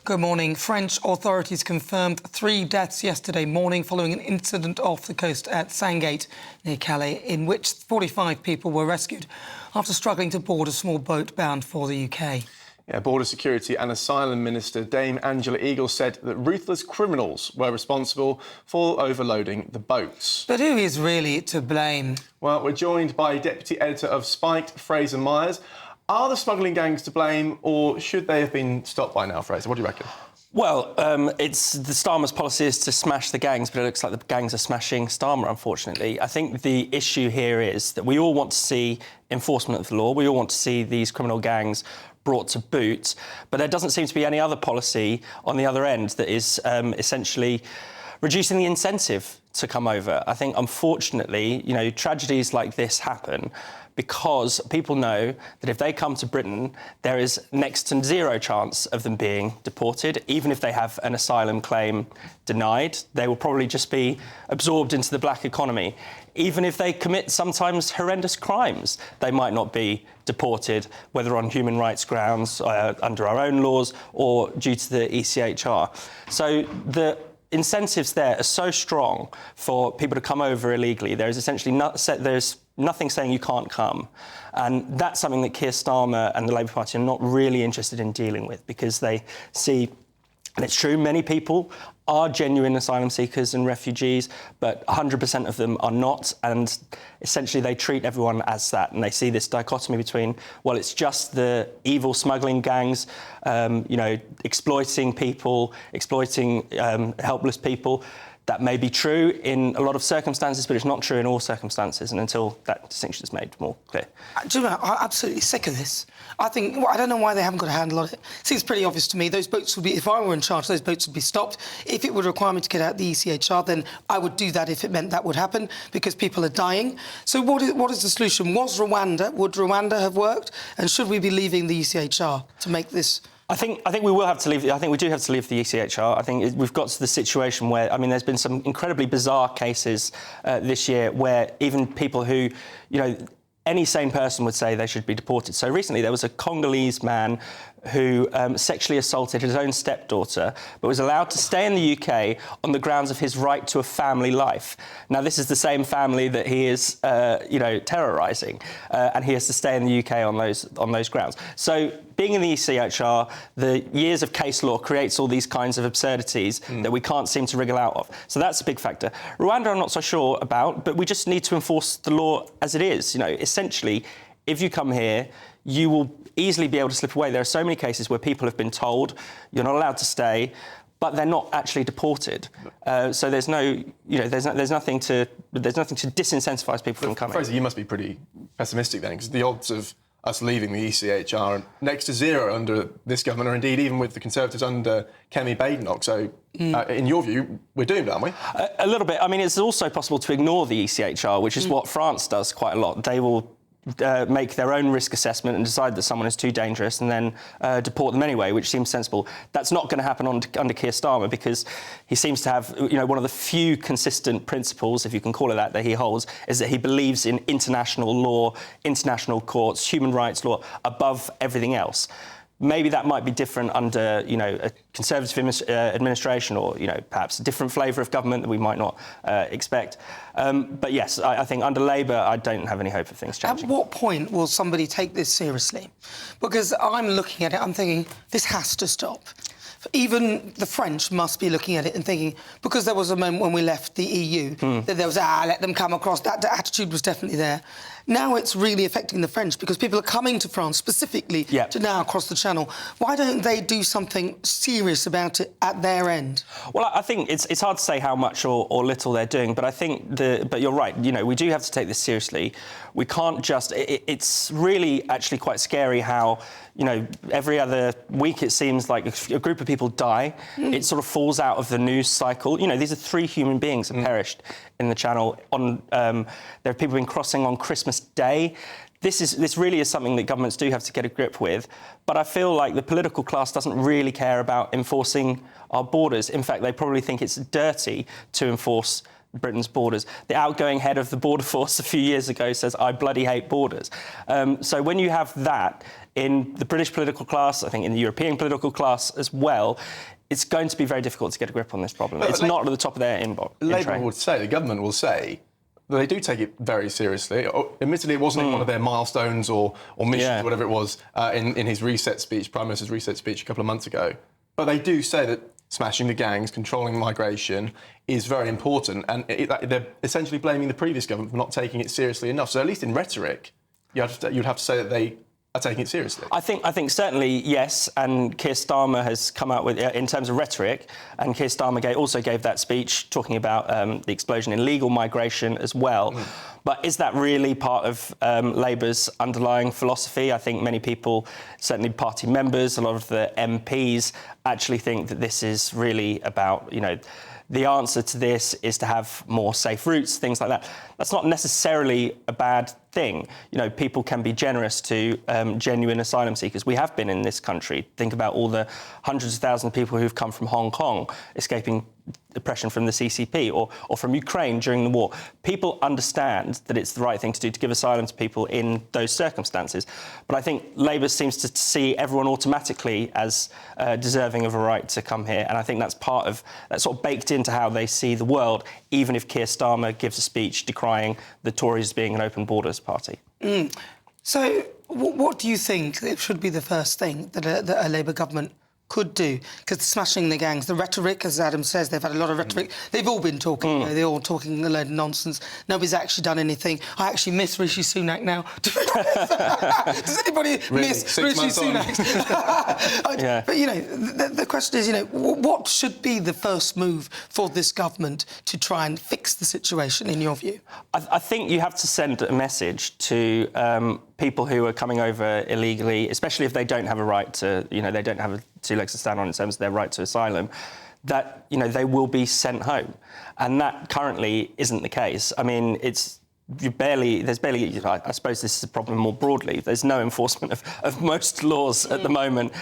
Good morning. French authorities confirmed 3 deaths yesterday morning following an incident off the coast at Sangate near Calais, in which 45 people were rescued after struggling to board a small boat bound for the UK. Yeah, Border Security and Asylum Minister Dame Angela Eagles said that ruthless criminals were responsible for overloading the boats. But who is really to blame? Well, we're joined by Deputy Editor of Spiked, Fraser Myers. Are the smuggling gangs to blame, or should they have been stopped by now, Fraser? What do you reckon? Well, it's the Starmer's policy is to smash the gangs, but it looks like the gangs are smashing Starmer, unfortunately. I think the issue here is that we all want to see enforcement of the law. We all want to see these criminal gangs brought to boot, but there doesn't seem to be any other policy on the other end that is essentially reducing the incentive to come over. I think, unfortunately, tragedies like this happen because people know that if they come to Britain, there is next to zero chance of them being deported. Even if they have an asylum claim denied, they will probably just be absorbed into the black economy. Even if they commit sometimes horrendous crimes, they might not be deported, whether on human rights grounds, under our own laws, or due to the ECHR. So the incentives there are so strong for people to come over illegally. There is essentially there's nothing saying you can't come. And that's something that Keir Starmer and the Labour Party are not really interested in dealing with, because they see, and it's true, many people are genuine asylum seekers and refugees, but 100% of them are not. And essentially they treat everyone as that. And they see this dichotomy between, well, it's just the evil smuggling gangs, exploiting people, exploiting helpless people. That may be true in a lot of circumstances, but it's not true in all circumstances. And until that distinction is made more clear. Do you know, I'm absolutely sick of this. I don't know why they haven't got a handle on it. It seems pretty obvious to me. Those boats would be, if I were in charge, those boats would be stopped. If it would require me to get out the ECHR, then I would do that if it meant that would happen, because people are dying. So what is the solution? Would Rwanda have worked? And should we be leaving the ECHR to make this? I think we will have to leave. I think we do have to leave the ECHR. I think we've got to the situation where, there's been some incredibly bizarre cases this year where even people who, any sane person would say they should be deported. So recently there was a Congolese man who sexually assaulted his own stepdaughter, but was allowed to stay in the UK on the grounds of his right to a family life. Now, this is the same family that he is, terrorising, and he has to stay in the UK on those grounds. So, being in the ECHR, the years of case law creates all these kinds of absurdities that we can't seem to wriggle out of. So that's a big factor. Rwanda, I'm not so sure about, but we just need to enforce the law as it is. Essentially, if you come here, you will easily be able to slip away. There are so many cases where people have been told you're not allowed to stay, but they're not actually deported. So there's nothing to disincentivize people from coming. Fraser, you must be pretty pessimistic then, because the odds of us leaving the ECHR are next to zero under this government, or indeed even with the Conservatives under Kemi Badenoch. So, in your view, we're doomed, aren't we? A little bit. It's also possible to ignore the ECHR, which is what France does quite a lot. They will make their own risk assessment and decide that someone is too dangerous and then deport them anyway, which seems sensible. That's not going to happen under Keir Starmer, because he seems to have, one of the few consistent principles, if you can call it that he holds, is that he believes in international law, international courts, human rights law above everything else. Maybe that might be different under, a Conservative administration, or, perhaps a different flavour of government that we might not expect. But yes, I think under Labour, I don't have any hope of things changing. At what point will somebody take this seriously? Because I'm looking at it, I'm thinking, this has to stop. Even the French must be looking at it and thinking, because there was a moment when we left the EU, that there was, let them come across, that attitude was definitely there. Now it's really affecting the French, because people are coming to France specifically to now cross the Channel. Why don't they do something serious about it at their end? Well, I think it's hard to say how much or little they're doing, but I think but you're right, we do have to take this seriously. We can't just... It's really actually quite scary how, every other week it seems like a group of people die. It sort of falls out of the news cycle. These are 3 human beings that perished in the Channel. There have people been crossing on Christmas Day. This really is something that governments do have to get a grip with. But I feel like the political class doesn't really care about enforcing our borders. In fact, they probably think it's dirty to enforce Britain's borders. The outgoing head of the border force a few years ago says, "I bloody hate borders." So when you have that in the British political class, I think in the European political class as well, it's going to be very difficult to get a grip on this problem. It's not at the top of their inbox. Labour would say, the government will say, that they do take it very seriously. Admittedly, it wasn't one of their milestones or missions, whatever it was, in his reset speech, Prime Minister's reset speech a couple of months ago. But they do say that smashing the gangs, controlling migration is very important, and they're essentially blaming the previous government for not taking it seriously enough. So at least in rhetoric, you'd have to say that they are taking it seriously. I think certainly yes, and Keir Starmer has come out with, in terms of rhetoric, and Keir Starmer also gave that speech talking about the explosion in legal migration as well. But is that really part of Labour's underlying philosophy? I think many people, certainly party members, a lot of the MPs, actually think that this is really about, the answer to this is to have more safe routes, things like that. That's not necessarily a bad thing. People can be generous to genuine asylum seekers. We have been in this country. Think about all the hundreds of thousands of people who've come from Hong Kong, escaping oppression from the CCP or from Ukraine during the war. People understand that it's the right thing to do to give asylum to people in those circumstances. But I think Labour seems to see everyone automatically as deserving of a right to come here. And I think that's sort of baked into how they see the world, even if Keir Starmer gives a speech decrying the Tories being an open borders party. So what do you think it should be the first thing that a Labour government could do? Because smashing the gangs, the rhetoric, as Adam says, they've had a lot of rhetoric. They've all been talking, they're all talking a load of nonsense. Nobody's actually done anything. I actually miss Rishi Sunak now. Does anybody miss Rishi Sunak? But, the question is, what should be the first move for this government to try and fix the situation, in your view? I think you have to send a message to people who are coming over illegally, especially if they don't have a right to, they don't have two legs to stand on in terms of their right to asylum, that, they will be sent home. And that currently isn't the case. I mean, there's barely, I suppose this is a problem more broadly. There's no enforcement of most laws at the moment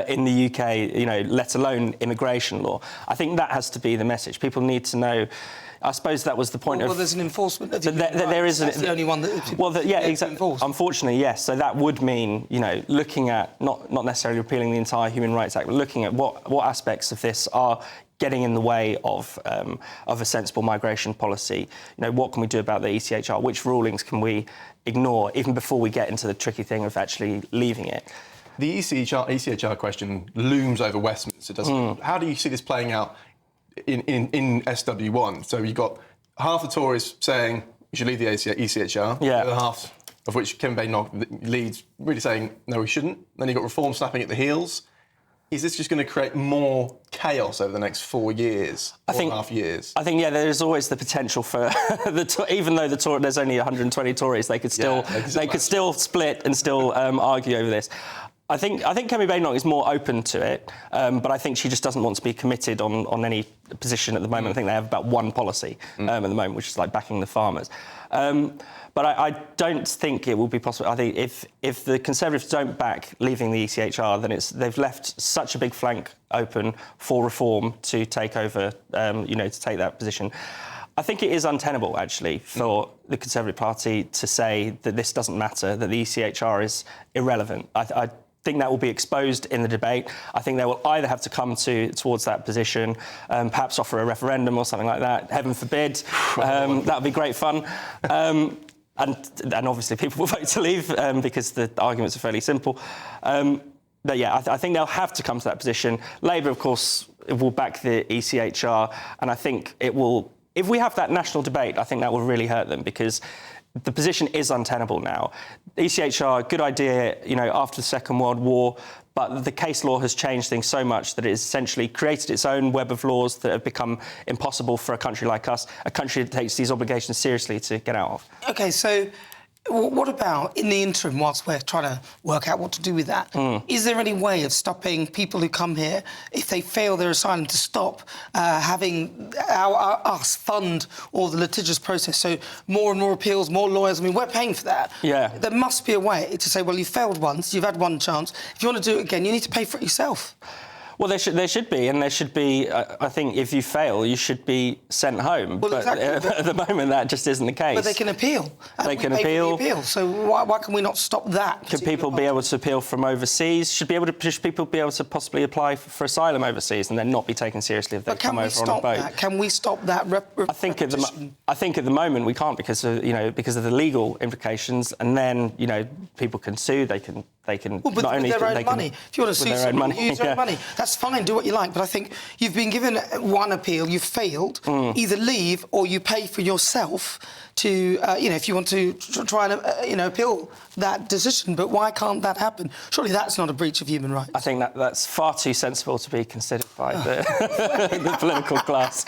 in the UK, let alone immigration law. I think that has to be the message. People need to know. I suppose that was the point of... Well, there's an enforcement of there is That's the only one that... exactly. Unfortunately, yes. So that would mean, looking at, not necessarily repealing the entire Human Rights Act, but looking at what aspects of this are getting in the way of a sensible migration policy. What can we do about the ECHR? Which rulings can we ignore, even before we get into the tricky thing of actually leaving it? The ECHR question looms over Westminster, doesn't it? How do you see this playing out in SW1? So you've got half the Tories saying you should leave the ECHR, the other half of which Kevin Badenoch leads, really saying no, we shouldn't. Then you've got Reform snapping at the heels. Is this just going to create more chaos over the next 4 years, 4.5 years? I think, there is always the potential for even though there's only 120 Tories, they could still split and still argue over this. I think Kemi Badenoch is more open to it, but I think she just doesn't want to be committed on any position at the moment. I think they have about one policy at the moment, which is like backing the farmers. But I don't think it will be possible. I think if the Conservatives don't back leaving the ECHR, then they've left such a big flank open for Reform to take over, to take that position. I think it is untenable, actually, for the Conservative Party to say that this doesn't matter, that the ECHR is irrelevant. I think that will be exposed in the debate. I think they will either have to come towards that position, perhaps offer a referendum or something like that. Heaven forbid. That would be great fun. And obviously people will vote to leave because the arguments are fairly simple. But I think they'll have to come to that position. Labour, of course, will back the ECHR, and I think it will. If we have that national debate, I think that will really hurt them, because the position is untenable now. ECHR, good idea, after the Second World War, but the case law has changed things so much that it has essentially created its own web of laws that have become impossible for a country like us, a country that takes these obligations seriously, to get out of. OK, so what about, in the interim, whilst we're trying to work out what to do with that, is there any way of stopping people who come here, if they fail their asylum, to stop having us fund all the litigious process? So more and more appeals, more lawyers. I mean, we're paying for that. Yeah. There must be a way to say, well, you failed once, you've had one chance. If you want to do it again, you need to pay for it yourself. Well, there should be, and there should be. I think if you fail, you should be sent home. Well, but exactly. at the moment, that just isn't the case. But they can appeal. They can appeal. So why can we not stop that? Could people be able to appeal from overseas? Should people be able to possibly apply for asylum overseas and then not be taken seriously if they come over on a boat? Can we stop that? I think at the moment we can't because of the legal implications, and then people can sue. They can Well, but not only with their own they can, money. If you want to sue someone, use their own money. That's fine. Do what you like. But I think you've been given one appeal. You've failed. Either leave or you pay for yourself to, if you want to try and, appeal that decision. But why can't that happen? Surely that's not a breach of human rights. I think that's far too sensible to be considered by the political class.